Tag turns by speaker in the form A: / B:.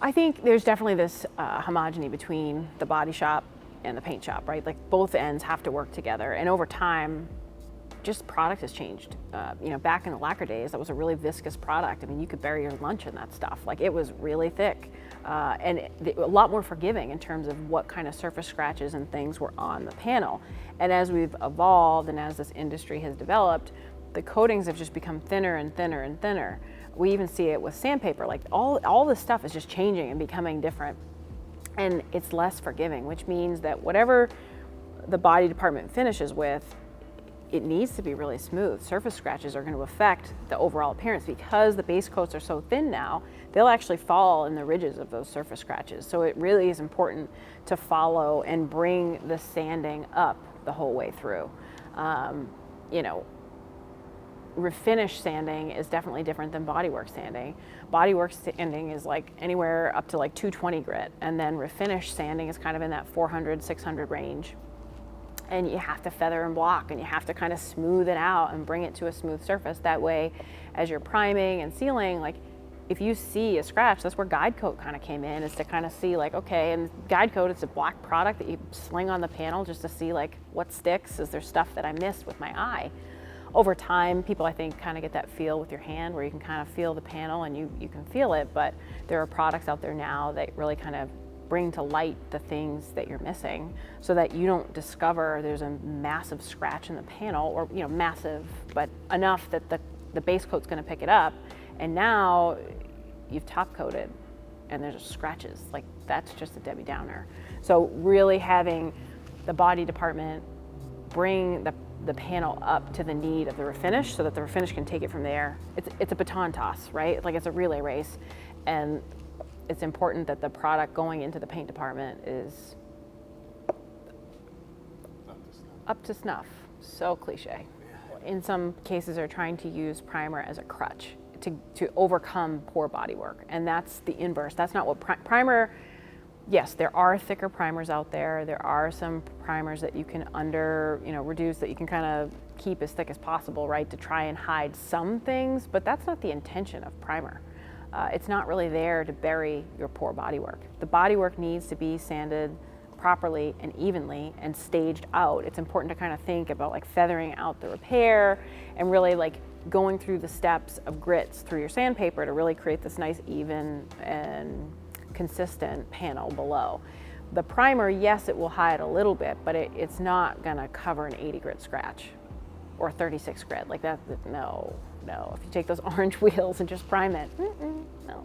A: I think there's definitely this homogeny between the body shop and the paint shop, right? Like both ends have to work together, and over time, just product has changed. Back in the lacquer days, that was a really viscous product. I mean, you could bury your lunch in that stuff. Like it was really thick and a lot more forgiving in terms of what kind of surface scratches and things were on the panel. And as we've evolved and as this industry has developed, the coatings have just become thinner and thinner and thinner. We even see it with sandpaper. Like all this stuff is just changing and becoming different. And it's less forgiving, which means that whatever the body department finishes with, it needs to be really smooth. Surface scratches are going to affect the overall appearance because the base coats are so thin now, they'll actually fall in the ridges of those surface scratches. So it really is important to follow and bring the sanding up the whole way through. Refinish sanding is definitely different than bodywork sanding. Bodywork sanding is like anywhere up to like 220 grit, and then refinish sanding is kind of in that 400, 600 range. And you have to feather and block, and you have to kind of smooth it out and bring it to a smooth surface. That way, as you're priming and sealing, like if you see a scratch, that's where guide coat kind of came in, is to kind of see like, okay, and guide coat, it's a black product that you sling on the panel just to see like what sticks. Is there stuff that I missed with my eye? Over time, people I think kind of get that feel with your hand where you can kind of feel the panel and you can feel it, but there are products out there now that really kind of bring to light the things that you're missing so that you don't discover there's a massive scratch in the panel, or massive, but enough that the base coat's going to pick it up, and now you've top coated and there's scratches. Like that's just a Debbie Downer. So really having the body department bring the panel up to the need of the refinish so that the refinish can take it from there. It's a baton toss, right? Like it's a relay race, and it's important that the product going into the paint department is up to snuff. So cliche. In some cases, they're trying to use primer as a crutch to overcome poor bodywork, and that's the inverse. That's not what primer. Yes, there are thicker primers out there. There are some primers that you can reduce, that you can kind of keep as thick as possible, right, to try and hide some things, but that's not the intention of primer. It's not really there to bury your poor bodywork. The bodywork needs to be sanded properly and evenly and staged out. It's important to kind of think about like feathering out the repair and really like going through the steps of grits through your sandpaper to really create this nice even and consistent panel below. The primer, yes, it will hide a little bit, but it's not gonna cover an 80 grit scratch or 36 grit. Like that, no. If you take those orange wheels and just prime it, no.